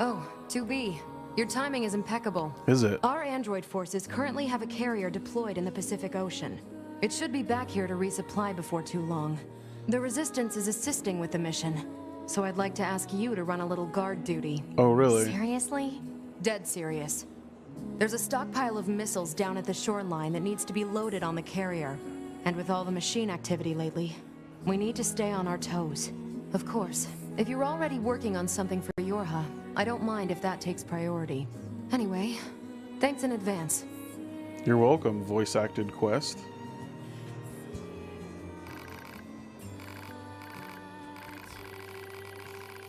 Oh, 2B. Your timing is impeccable. Is it? Our android forces currently have a carrier deployed in the Pacific Ocean. It should be back here to resupply before too long. The Resistance is assisting with the mission, so I'd like to ask you to run a little guard duty. Oh, really? Seriously? Dead serious. There's a stockpile of missiles down at the shoreline that needs to be loaded on the carrier. And with all the machine activity lately, we need to stay on our toes. Of course, if you're already working on something for Yorha, I don't mind if that takes priority. Anyway, thanks in advance. You're welcome, voice-acted quest.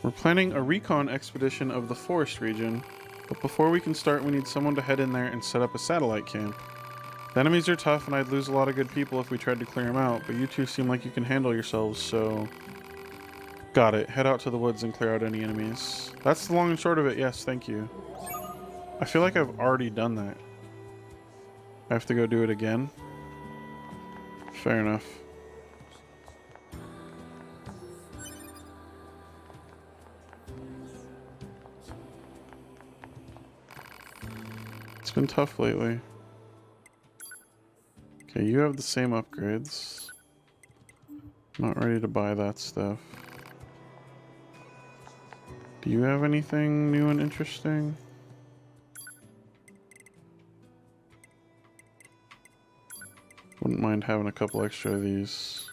We're planning a recon expedition of the forest region, but before we can start, we need someone to head in there and set up a satellite camp. The enemies are tough, and I'd lose a lot of good people if we tried to clear them out, but you two seem like you can handle yourselves, so... Got it. Head out to the woods and clear out any enemies. That's the long and short of it, yes, thank you. I feel like I've already done that. I have to go do it again. Fair enough. It's been tough lately. Okay, you have the same upgrades. Not ready to buy that stuff. Do you have anything new and interesting? Wouldn't mind having a couple extra of these.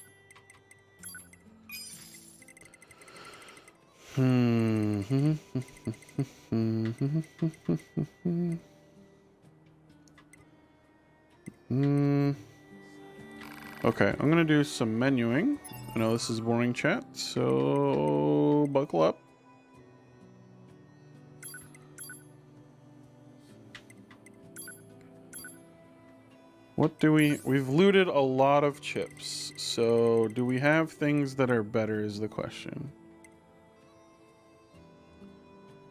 Okay, I'm gonna do some menuing. I know this is boring chat, so buckle up. What do we've looted a lot of chips, so do we have things that are better is the question.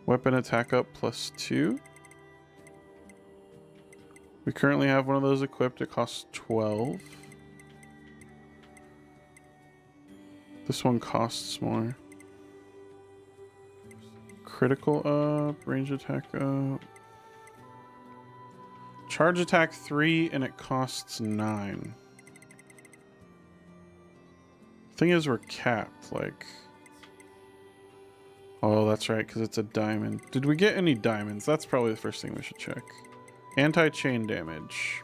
Weapon attack up +2. We currently have one of those equipped. It costs 12. This one costs more. Critical up, range attack up. Charge attack 3 and it costs 9. Thing is, we're capped, like... Oh, that's right, because it's a diamond. Did we get any diamonds? That's probably the first thing we should check. Anti-chain damage.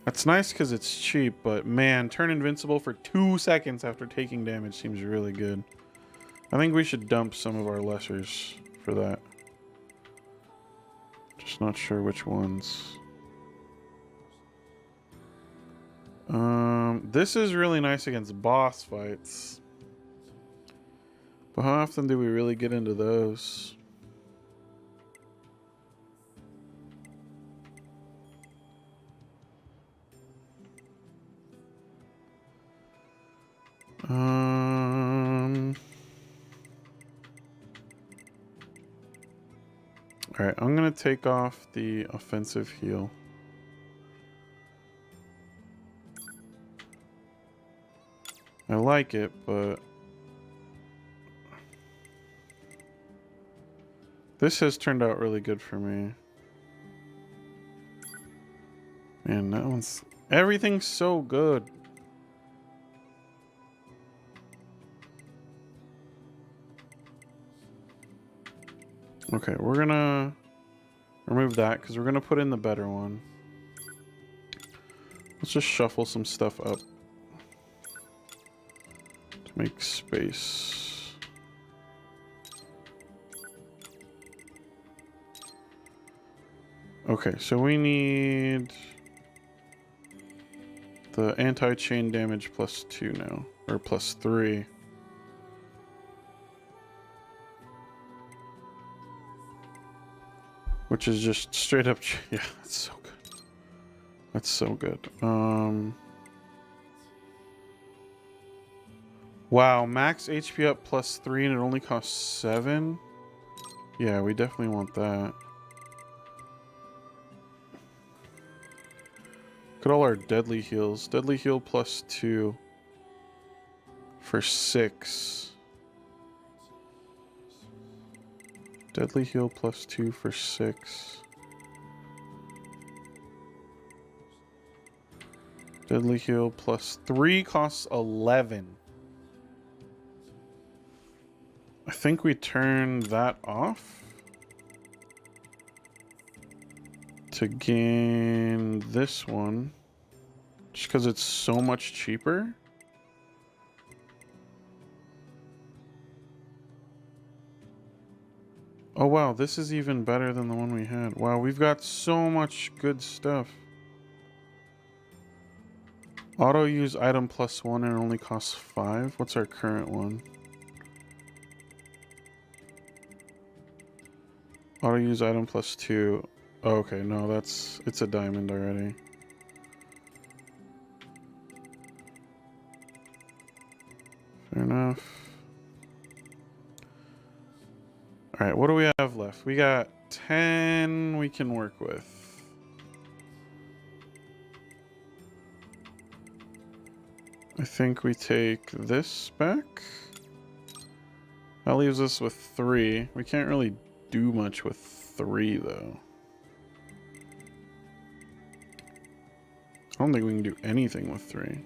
That's nice because it's cheap, but man, turn invincible for 2 seconds after taking damage seems really good. I think we should dump some of our lessers for that. Just not sure which ones. This is really nice against boss fights. But how often do we really get into those? Alright, I'm gonna take off the offensive heal. I like it, but this has turned out really good for me. Man, that one's... Everything's so good. Okay, we're gonna remove that because we're gonna put in the better one. Let's just shuffle some stuff up to make space. Okay, so we need the anti-chain damage +2 now, or +3. Which is just straight up, yeah, that's so good. That's so good. Wow, max HP up +3 and it only costs 7? Yeah, we definitely want that. Look at all our deadly heals. Deadly heal +2 for 6. Deadly heal plus 2 for 6. Deadly heal plus 3 costs 11. I think we turn that off to gain this one, just because it's so much cheaper. Oh wow, this is even better than the one we had. Wow, we've got so much good stuff. Auto use item plus 1 and it only costs 5. What's our current one? Auto use item plus 2. Oh, okay, no, it's a diamond already. Fair enough. Alright, what do we have left? We got 10 we can work with. I think we take this back. That leaves us with 3. We can't really do much with 3 though. I don't think we can do anything with 3.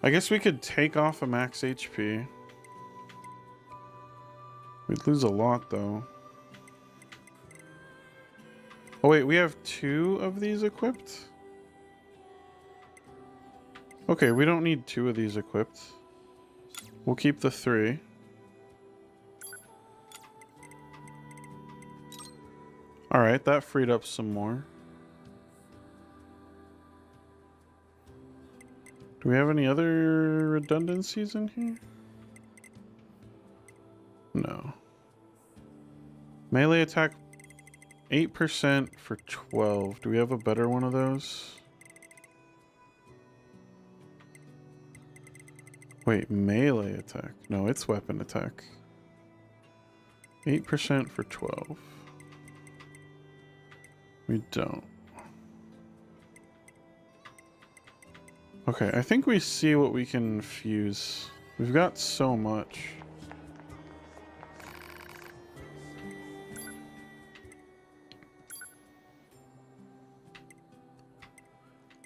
I guess we could take off a max HP. We'd lose a lot though. Oh wait, we have 2 of these equipped? Okay, we don't need 2 of these equipped. We'll keep the 3. Alright, that freed up some more. Do we have any other redundancies in here? No. Melee attack 8% for 12. Do we have a better one of those? Wait, melee attack. No, it's weapon attack. 8% for 12. We don't. Okay, I think we see what we can fuse. We've got so much.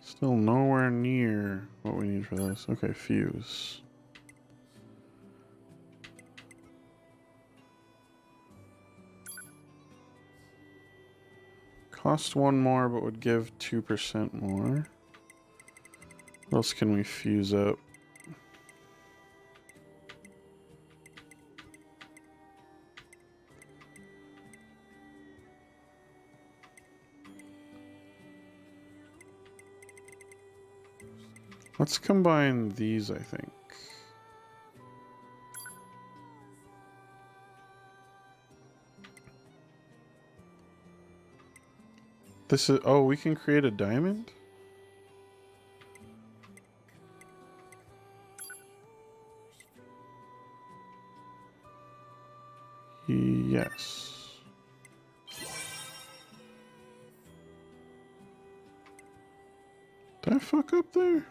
Still nowhere near what we need for this. Okay, fuse. Cost 1 more, but would give 2% more. What else can we fuse up? Let's combine these, I think. This is, oh, we can create a diamond? Yes. Did I fuck up there?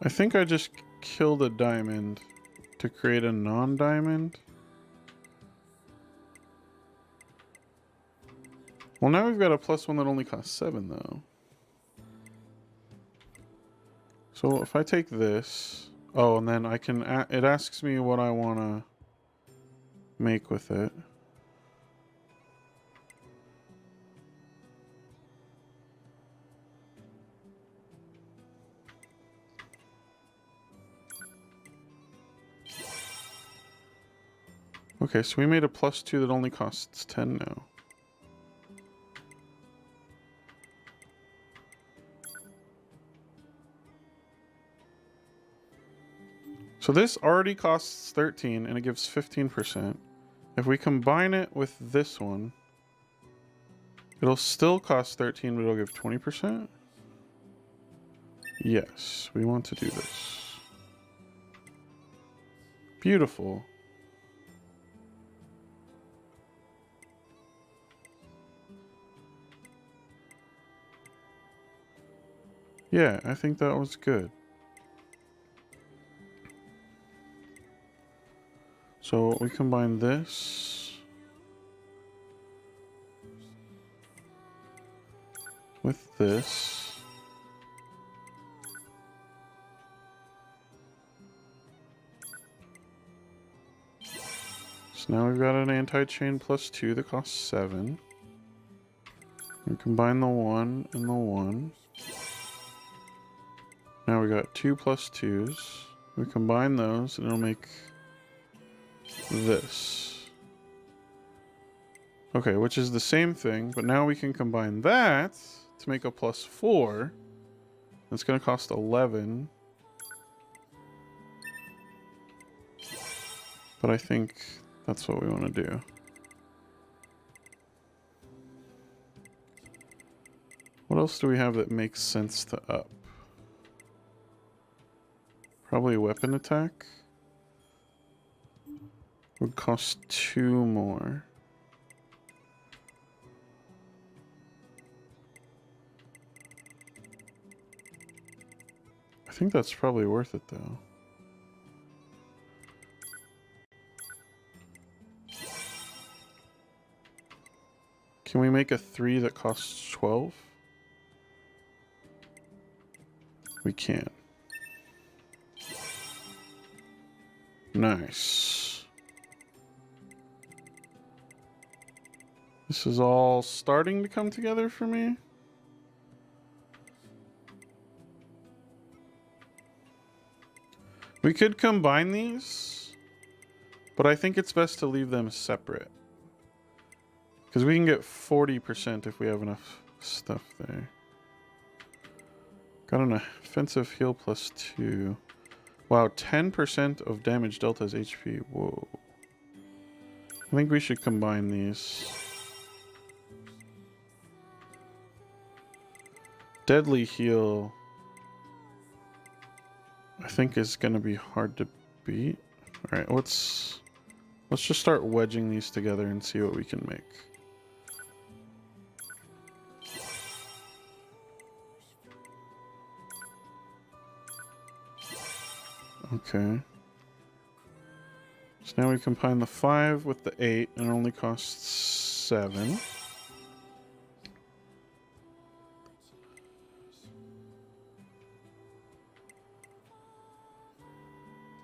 I think I just killed a diamond to create a non-diamond. Well, now we've got a +1 that only costs 7 though. So if I take this, oh, and then I can, it asks me what I want to make with it. Okay, so we made a +2 that only costs 10 now. So this already costs 13 and it gives 15%. If we combine it with this one, It'll still cost 13, but it'll give 20%. Yes, we want to do this. Beautiful. Yeah, I think that was good. So we combine this with this. So now we've got an anti-chain +2 that costs 7. We combine the 1 and the 1. Now we got 2 +2s. We combine those and it'll make this. Okay, which is the same thing, but now we can combine that to make a +4. It's going to cost 11. But I think that's what we want to do. What else do we have that makes sense to up? Probably weapon attack. Would cost 2 more. I think that's probably worth it though. Can we make a 3 that costs 12? We can. Nice. This is all starting to come together for me. We could combine these, but I think it's best to leave them separate. Because we can get 40% if we have enough stuff there. Got an offensive heal +2. Wow, 10% of damage delta is HP. Whoa. I think we should combine these. Deadly heal, I think, is going to be hard to beat. All right, let's just start wedging these together and see what we can make. Okay. So now we combine the 5 with the 8 and it only costs 7.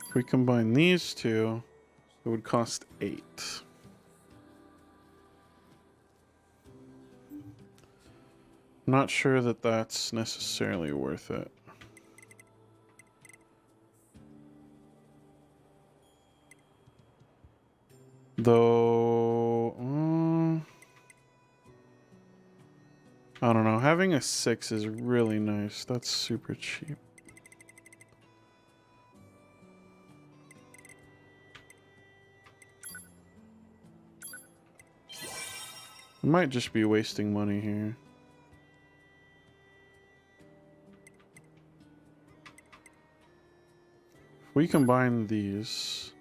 If we combine these two, it would cost 8. Not sure that that's necessarily worth it. Though, I don't know. Having a 6 is really nice. That's super cheap. I might just be wasting money here. If we combine these,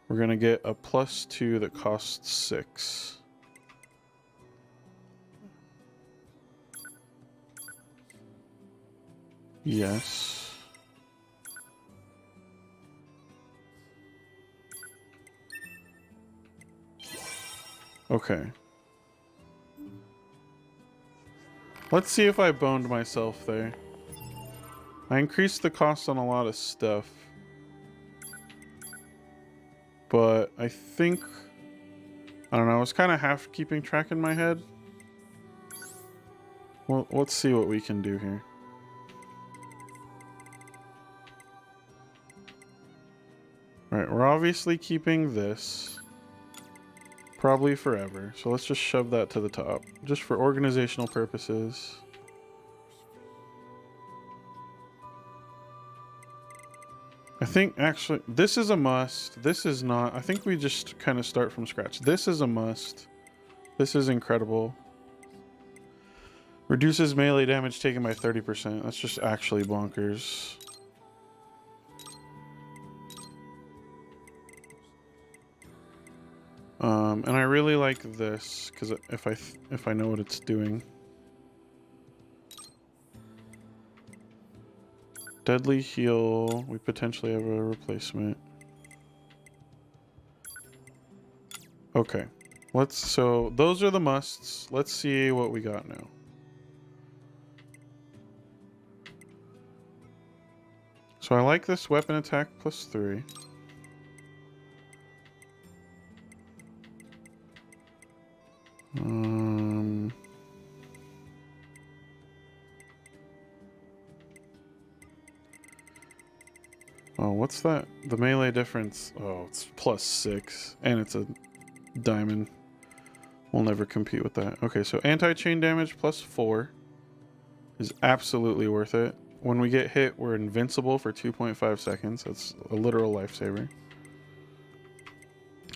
we're going to get a +2 that costs 6. Yes. Okay. Let's see if I boned myself there. I increased the cost on a lot of stuff. But I think, I don't know, I was kind of half keeping track in my head. Well, let's see what we can do here. Alright, we're obviously keeping this. Probably forever. So let's just shove that to the top. Just for organizational purposes. I think actually this is a must. This is not. I think we just kind of start from scratch. This is a must. This is incredible. Reduces melee damage taken by 30%. That's just actually bonkers. And I really like this because if I know what it's doing. Deadly heal. We potentially have a replacement. Okay. So those are the musts. Let's see what we got now. So I like this weapon attack +3. Oh, what's that? The melee difference. Oh, it's +6. And it's a diamond. We'll never compete with that. Okay, so anti-chain damage +4 is absolutely worth it. When we get hit, we're invincible for 2.5 seconds. That's a literal lifesaver.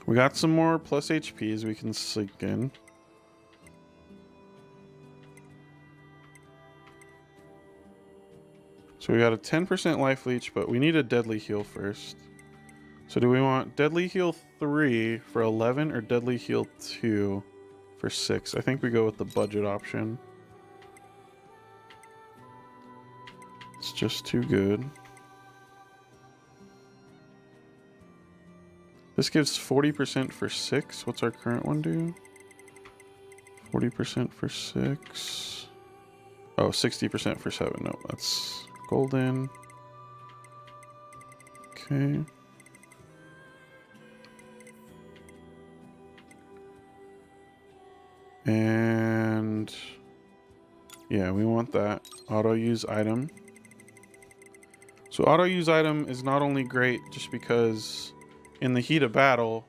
We got some more plus HPs we can sink in. So we got a 10% life leech, but we need a deadly heal first. So do we want deadly heal 3 for 11 or deadly heal 2 for 6? I think we go with the budget option. It's just too good. This gives 40% for 6. What's our current one do? 40% for 6. Oh, 60% for 7. No, that's golden. Okay. And yeah, we want that. Auto use item. So auto use item is not only great just because in the heat of battle,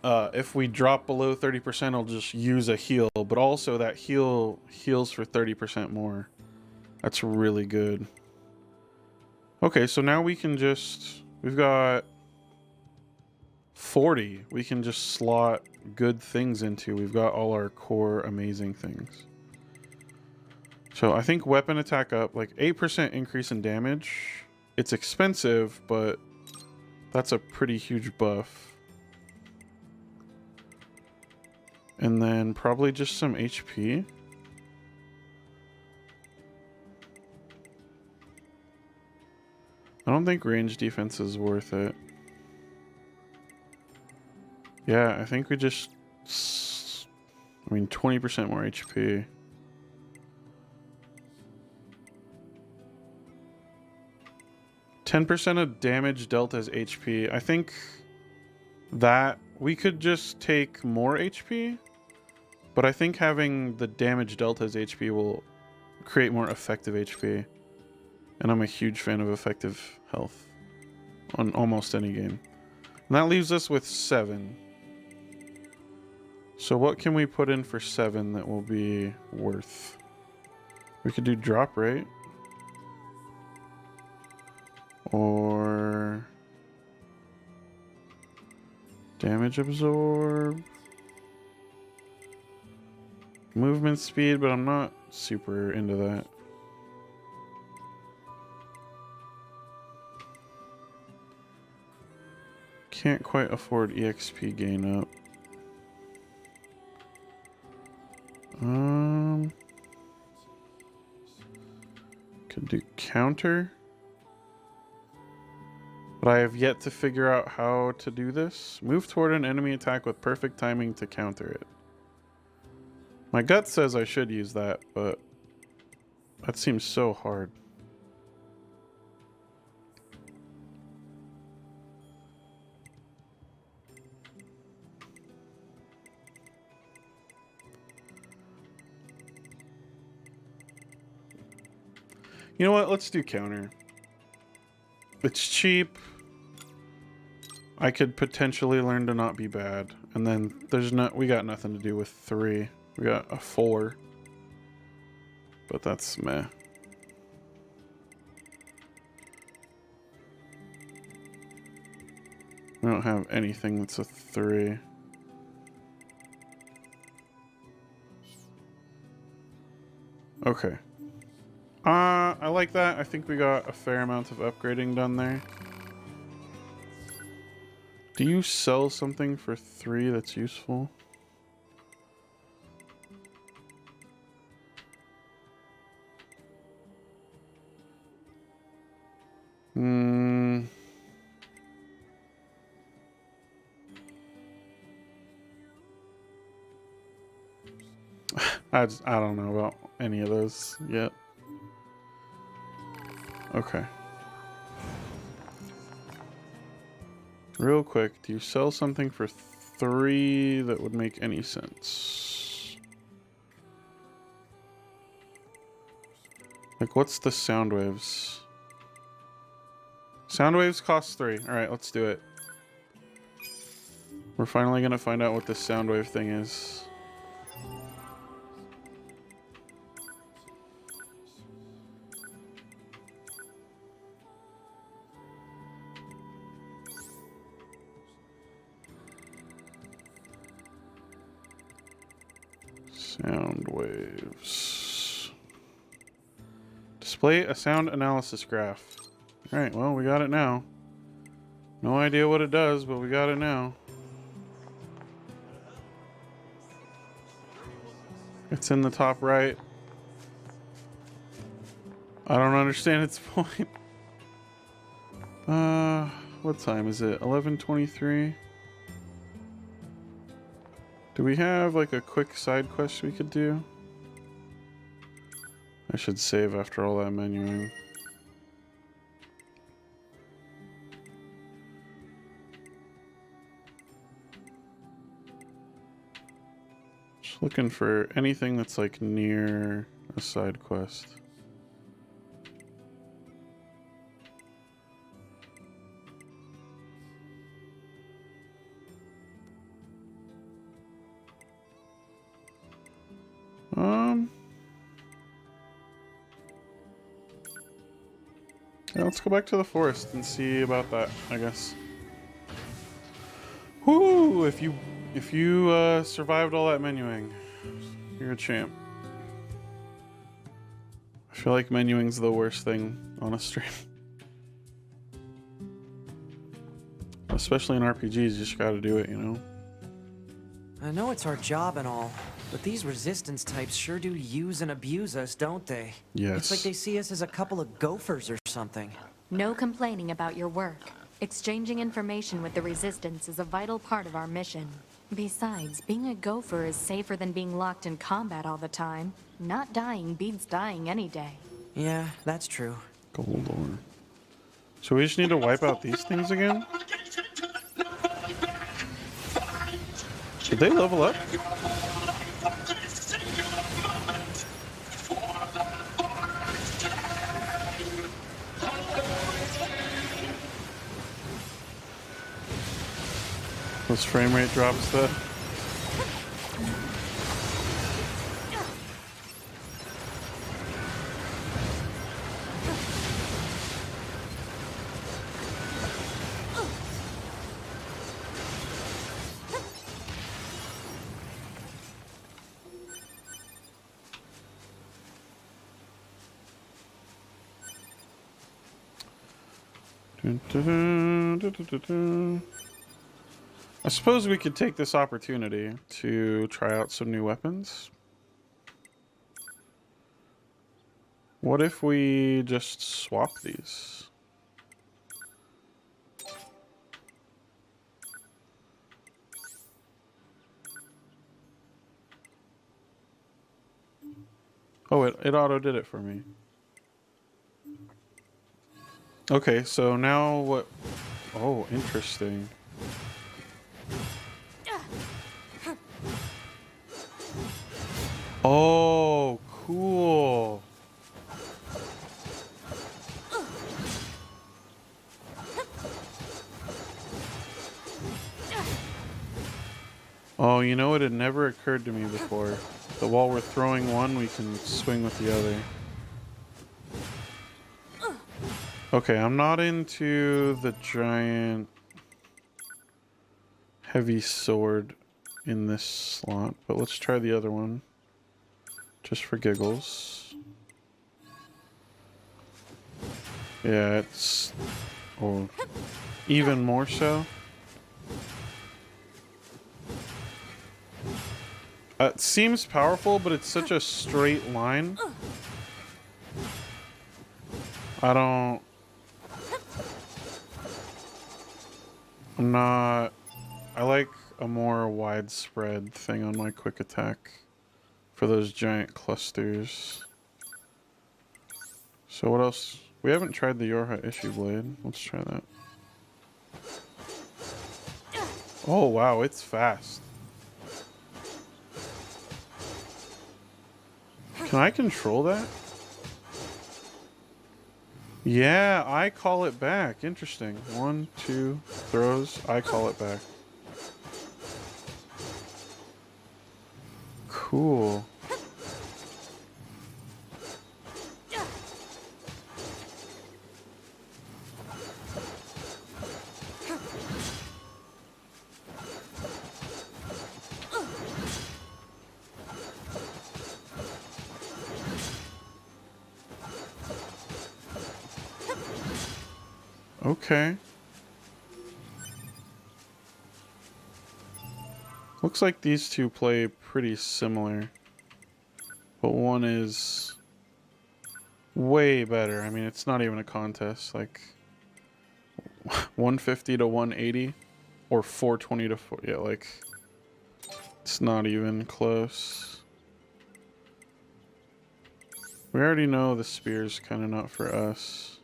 if we drop below 30%, it'll just use a heal, but also that heal heals for 30% more. That's really good. Okay, so now we can just, we've got 40 we can just slot good things into. We've got all our core amazing things. So I think weapon attack up, like 8% increase in damage. It's expensive, but that's a pretty huge buff. And then probably just some HP. I don't think range defense is worth it. Yeah, I think we just, I mean, 20% more HP. %10 of damage dealt as HP. I think that we could just take more HP, but I think having the damage dealt as HP will create more effective HP. And I'm a huge fan of effective health on almost any game. And that leaves us with 7. So what can we put in for 7 that will be worth? We could do drop rate. Or damage absorb. Movement speed, but I'm not super into that. Can't quite afford EXP gain up. Could do counter. But I have yet to figure out how to do this. Move toward an enemy attack with perfect timing to counter it. My gut says I should use that, but that seems so hard. You know what? Let's do counter. It's cheap. I could potentially learn to not be bad. And then we got nothing to do with 3. We got a 4. But that's meh. We don't have anything that's a 3. Okay. I like that. I think we got a fair amount of upgrading done there. Do you sell something for 3 that's useful? Hmm. I don't know about any of those yet. Okay. Real quick, do you sell something for 3 that would make any sense? Like, what's the sound waves? Sound waves cost 3. Alright, let's do it. We're finally gonna find out what this sound wave thing is. Sound waves. Display a sound analysis graph. Alright, well, we got it now. No idea what it does, but we got it now. It's in the top right. I don't understand its point. What time is it? 11:23. Do we have like a quick side quest we could do? I should save after all that menuing. Just looking for anything that's like near a side quest. Yeah, let's go back to the forest and see about that, I guess. Whoo! If you survived all that menuing, you're a champ. I feel like menuing's the worst thing on a stream. Especially in RPGs, you just gotta do it, you know? I know it's our job and all, but these resistance types sure do use and abuse us, don't they? Yes. It's like they see us as a couple of gophers or something. No complaining about your work. Exchanging information with the Resistance is a vital part of our mission. Besides, being a gopher is safer than being locked in combat all the time. Not dying beats dying any day. Yeah, that's true. Gold ore. So we just need to wipe out these things again? Did they level up? Those frame rate drops though. I suppose we could take this opportunity to try out some new weapons. What if we just swap these? Oh, it auto did it for me. Okay, so now what? Oh, interesting. Oh, cool. Oh, you know, it had never occurred to me before that while we're throwing one, we can swing with the other. Okay, I'm not into the giant heavy sword in this slot, but let's try the other one just for giggles. Yeah, it's... or even more so. It seems powerful, but it's such a straight line. I don't... I'm not... I like a more widespread thing on my quick attack for those giant clusters. So what else? We haven't tried the Yorha issue blade. Let's try that. Oh wow, it's fast. Can I control that? Yeah, I call it back. Interesting. 1, 2 throws. I call it back. Cool. Okay. Looks like these two play pretty similar. But one is way better. I mean, it's not even a contest. Like 150 to 180 or 420 to 4. Yeah, like it's not even close. We already know the spear's kind of not for us.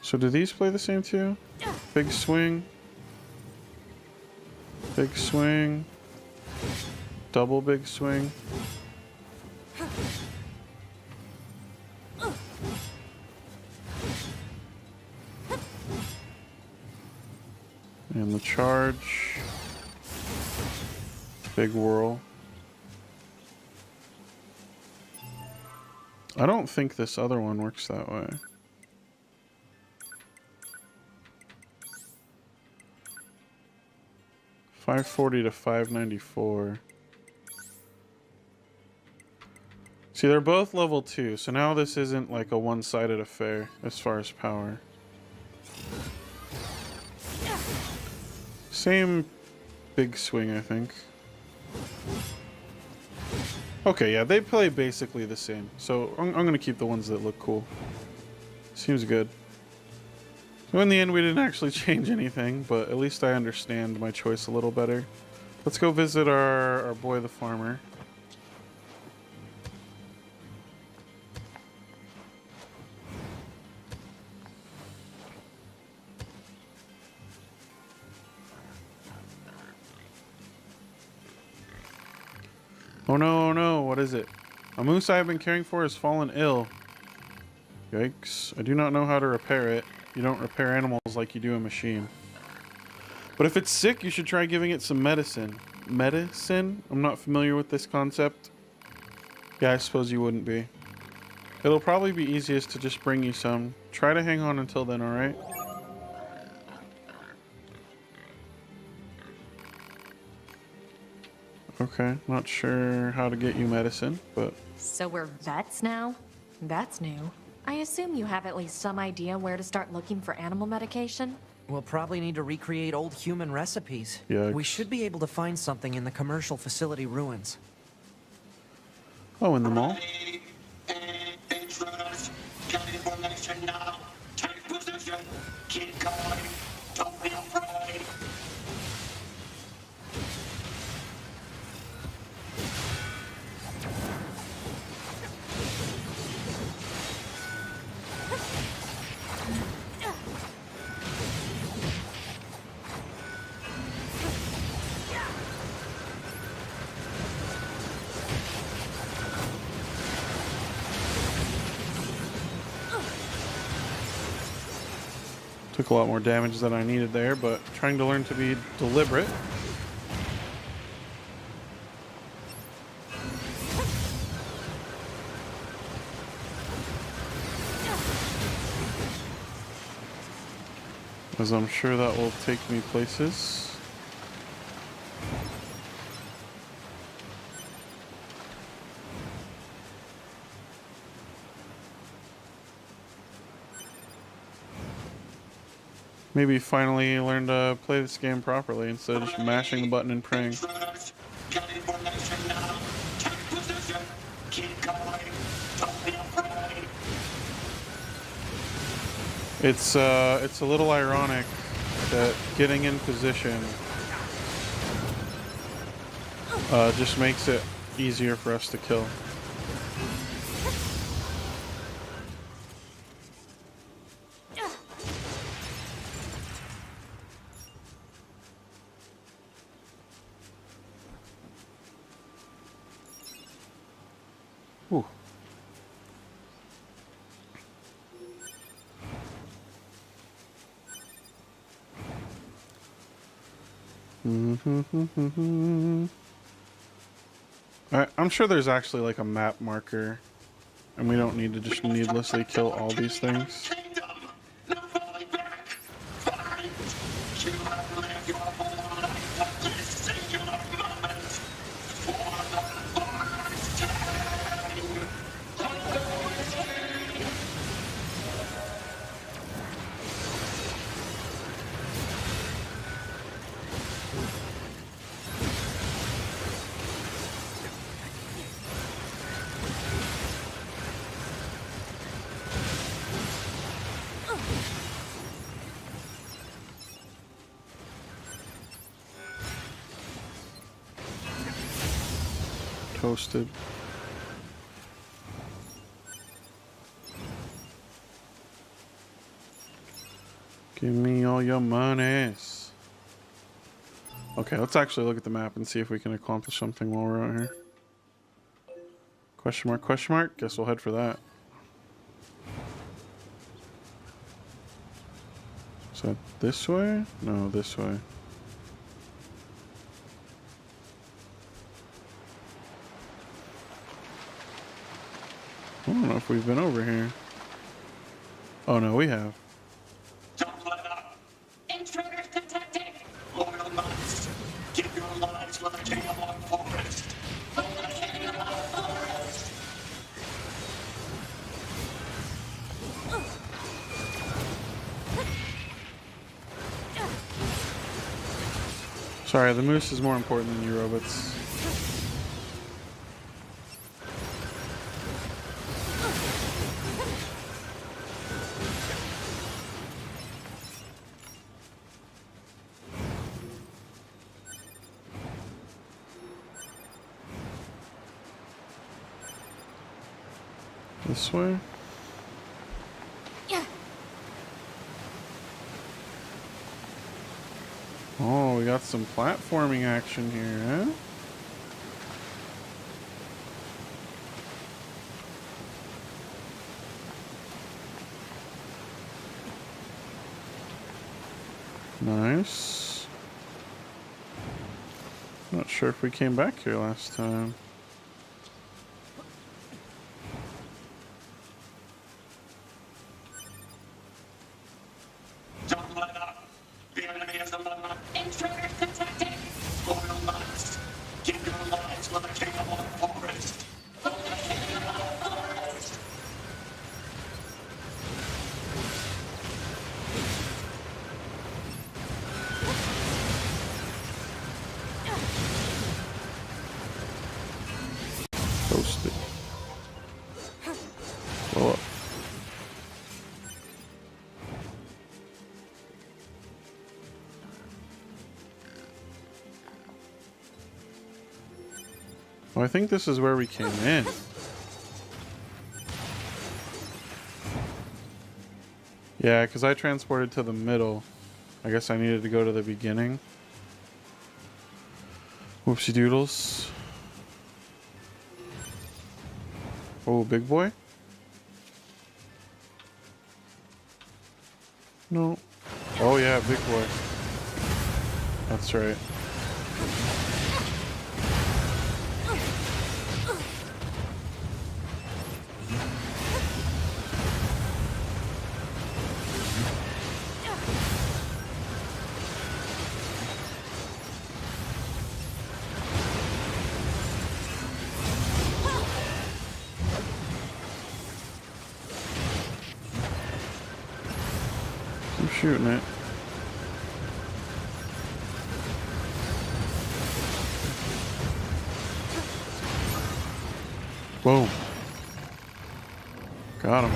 So do these play the same too? Big swing. Big swing. Double big swing. And the charge. Big whirl. I don't think this other one works that way. $540 to $594. See, they're both level 2, so now this isn't like a one-sided affair as far as power. Same big swing, I think. Okay, yeah, they play basically the same. So I'm gonna keep the ones that look cool. Seems good. So in the end, we didn't actually change anything, but at least I understand my choice a little better. Let's go visit our boy the farmer. Oh no, oh no, what is it? A moose I have been caring for has fallen ill. Yikes. I do not know how to repair it. You don't repair animals like you do a machine. But if it's sick, you should try giving it some medicine. Medicine? I'm not familiar with this concept. Yeah, I suppose you wouldn't be. It'll probably be easiest to just bring you some. Try to hang on until then, alright? Okay, not sure how to get you medicine, but... So we're vets now? That's new. I assume you have at least some idea where to start looking for animal medication? We'll probably need to recreate old human recipes. Yikes. We should be able to find something in the commercial facility ruins. Oh, in the mall? Intruders, get information now. Take position. Keep going. Don't be afraid. Took a lot more damage than I needed there, but trying to learn to be deliberate. As I'm sure that will take me places. Maybe finally learn to play this game properly instead of just mashing the button and praying. Intruders, get information now. Take position. Keep going. Don't be afraid. It's a little ironic that getting in position just makes it easier for us to kill. Ooh. I'm sure there's actually like a map marker, and we don't need to just needlessly kill all these things. Kingdom. No falling back. Fight. You have lived your whole life for this singular moment. For the last time. Toasted. Give me all your monies. Okay, let's actually look at the map and see if we can accomplish something while we're out here. Question mark, question mark? Guess we'll head for that. Is that this way? No, this way. I don't know if we've been over here. Oh no, we have. Don't let up. Intruders detected. Loyal knights. Give your lives for the king of our forest. For the king of our forest. Sorry, the moose is more important than you robots. This way? Oh, we got some platforming action here, huh? Nice. Not sure if we came back here last time. Don't let up. The enemy is among us. Intruders detected. Loyal knights. Give your lives for the king of our forest. For the king of our forest. Toasted. Blow up. Oh, I think this is where we came in. Yeah, because I transported to the middle. I guess I needed to go to the beginning. Whoopsie doodles. Oh, big boy? No. Oh yeah, big boy. That's right. Keep shooting it. Boom. Got him.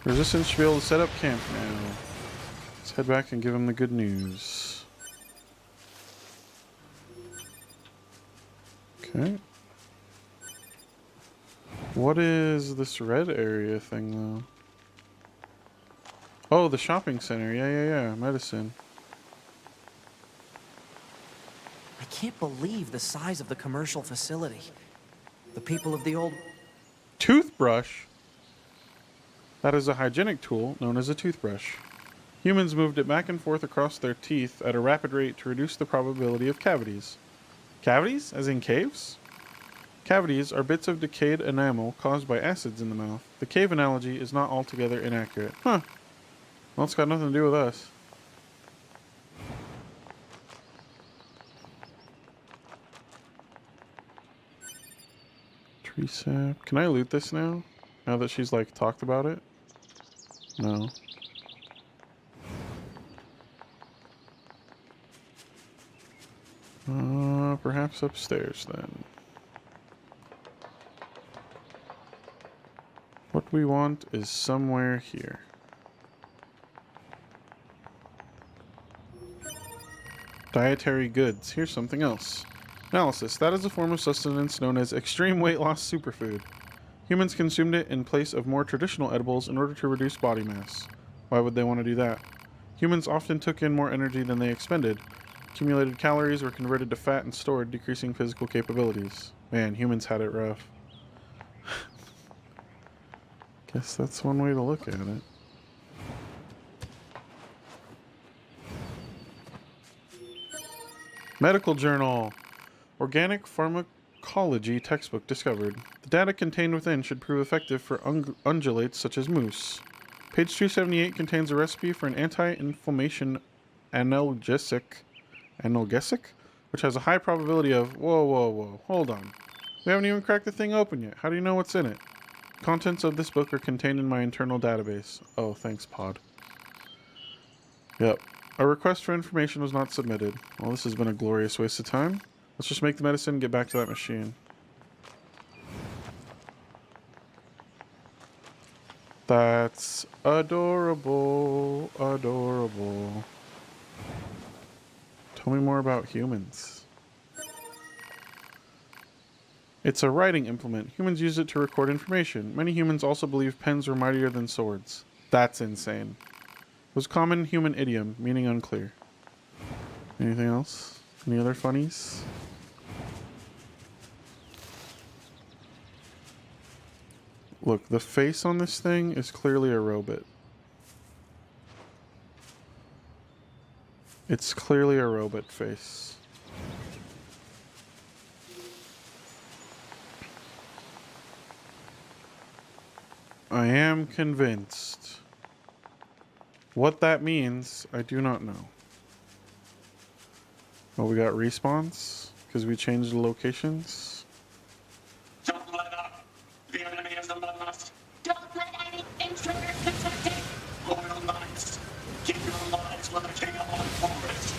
Resistance should be able to set up camp now. Let's head back and give him the good news. Okay. What is this red area thing, though? Oh, the shopping center. Yeah. Medicine. I can't believe the size of the commercial facility. The people of the old... Toothbrush? That is a hygienic tool known as a toothbrush. Humans moved it back and forth across their teeth at a rapid rate to reduce the probability of cavities. Cavities? As in caves? Cavities are bits of decayed enamel caused by acids in the mouth. The cave analogy is not altogether inaccurate. Huh. Well, it's got nothing to do with us. Tree sap. Can I loot this now? Now that she's like talked about it? No. Perhaps upstairs then. What we want is somewhere here. Dietary goods. Here's something else. Analysis. That is a form of sustenance known as extreme weight loss superfood. Humans consumed it in place of more traditional edibles in order to reduce body mass. Why would they want to do that? Humans often took in more energy than they expended. Accumulated calories were converted to fat and stored, decreasing physical capabilities. Man, humans had it rough. Guess that's one way to look at it. Medical journal. Organic pharmacology textbook discovered. The data contained within should prove effective for ungulates such as moose. Page 278 contains a recipe for an anti-inflammation analgesic, which has a high probability of... Whoa. Hold on. We haven't even cracked the thing open yet. How do you know what's in it? Contents of this book are contained in my internal database. Oh, thanks, Pod. Yep. A request for information was not submitted. Well, this has been a glorious waste of time. Let's just make the medicine and get back to that machine. That's adorable. Adorable. Tell me more about humans. It's a writing implement. Humans use it to record information. Many humans also believe pens were mightier than swords. That's insane. It was a common human idiom, meaning unclear. Anything else? Any other funnies? Look, the face on this thing is clearly a robot. It's clearly a robot face. I am convinced. What that means, I do not know. Oh, we got respawns because we changed the locations. Don't let up. The enemy is among us. Don't let any intruder detect it. Loyal knights, keep your lives with the king of our forest.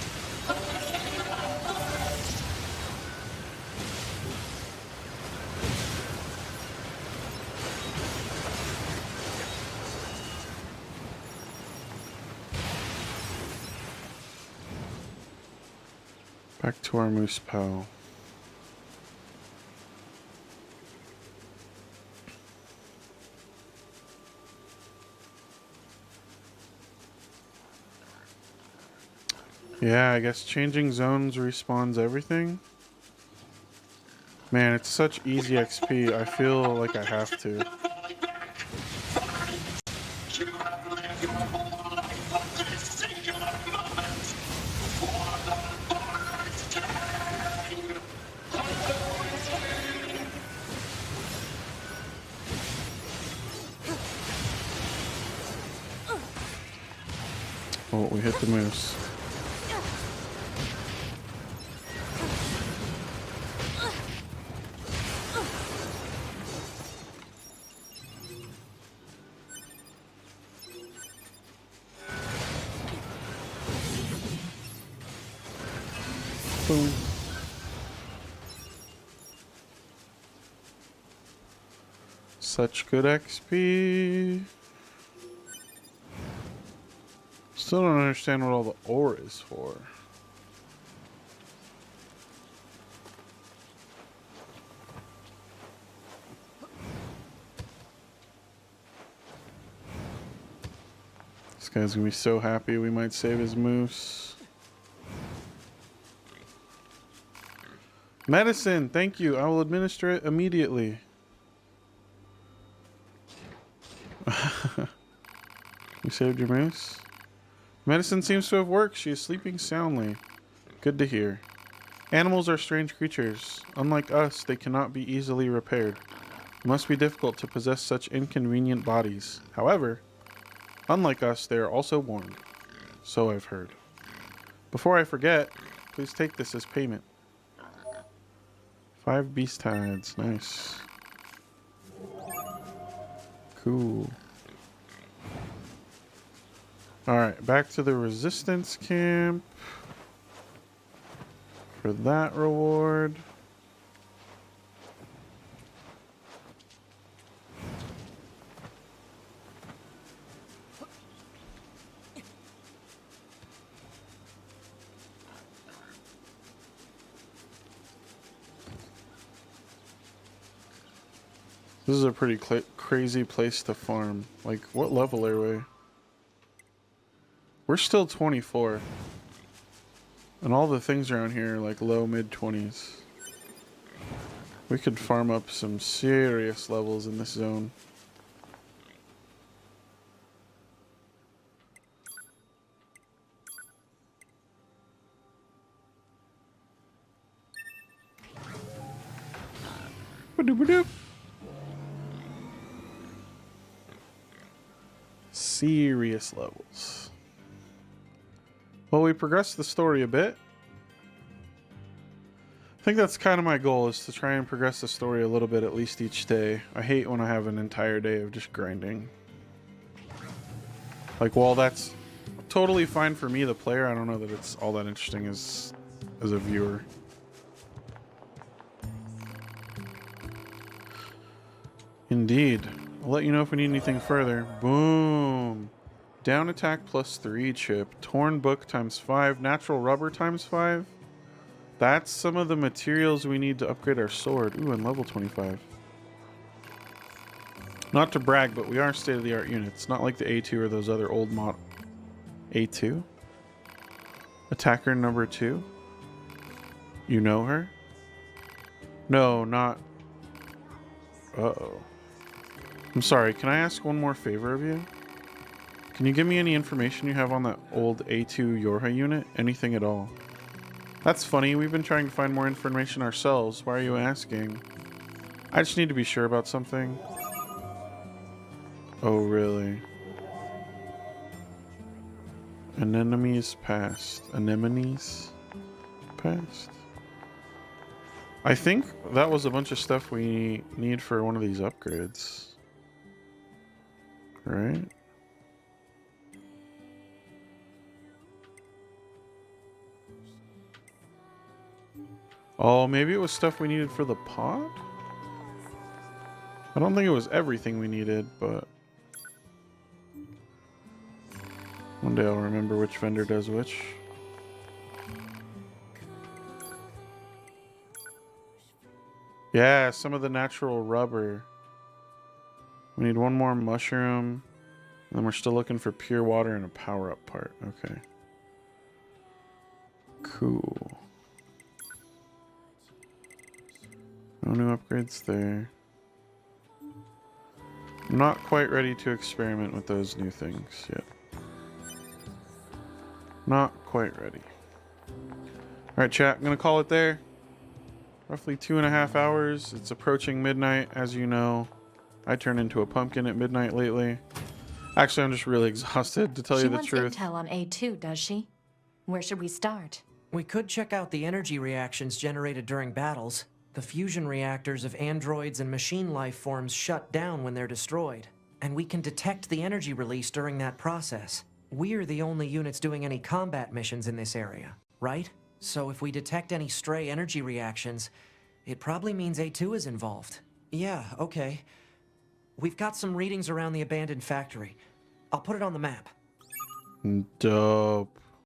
Back to our moose pal. Yeah, I guess changing zones respawns everything. Man, it's such easy XP. I feel like I have to. You have lived your whole life on this singular moment. For the forest king. Oh, we hit the moose. Boom. Such good XP. Still don't understand what all the ore is for. This guy's gonna be so happy we might save his moose. Medicine, thank you. I will administer it immediately. You saved your moose? Medicine seems to have worked. She is sleeping soundly. Good to hear. Animals are strange creatures. Unlike us, they cannot be easily repaired. It must be difficult to possess such inconvenient bodies. However, unlike us, they are also warned. So I've heard. Before I forget, please take this as payment. 5 beast hides. Nice. Cool. Alright, back to the resistance camp for that reward. This is a pretty crazy place to farm. Like, what level are we? We're still 24. And all the things around here are like low, mid-20s. We could farm up some serious levels in this zone. Ba-doop-ba-doop. Serious levels. Well, we progressed the story a bit. I think that's kind of my goal, is to try and progress the story a little bit at least each day. I hate when I have an entire day of just grinding. Like, while that's totally fine for me, the player, I don't know that it's all that interesting as a viewer. Indeed. I'll let you know if we need anything further. Boom. Down attack +3 chip. Torn book ×5. Natural rubber ×5. That's some of the materials we need to upgrade our sword. Ooh, and level 25. Not to brag, but we are state-of-the-art units. Not like the A2 or those other old model. A2? Attacker number 2? You know her? No, not... Uh-oh. I'm sorry, can I ask one more favor of you? Can you give me any information you have on that old A2 Yorha unit? Anything at all? That's funny, we've been trying to find more information ourselves. Why are you asking? I just need to be sure about something. Oh, really? Anemones past. Anemones past? I think that was a bunch of stuff we need for one of these upgrades. Right? Oh, maybe it was stuff we needed for the pod? I don't think it was everything we needed, but... one day I'll remember which vendor does which. Yeah, some of the natural rubber. We need one more mushroom. And then we're still looking for pure water and a power-up part. Okay. Cool. No new upgrades there. I'm not quite ready to experiment with those new things yet. Not quite ready. Alright, chat. I'm going to call it there. Roughly 2.5 hours. It's approaching midnight, as you know. I turn into a pumpkin at midnight lately. Actually, I'm just really exhausted, to tell you the truth. She wants intel on A2, does she? Where should we start? We could check out the energy reactions generated during battles. The fusion reactors of androids and machine life forms shut down when they're destroyed. And we can detect the energy release during that process. We're the only units doing any combat missions in this area, right? So if we detect any stray energy reactions, it probably means A2 is involved. Yeah, okay. We've got some readings around the abandoned factory. I'll put it on the map. Dope.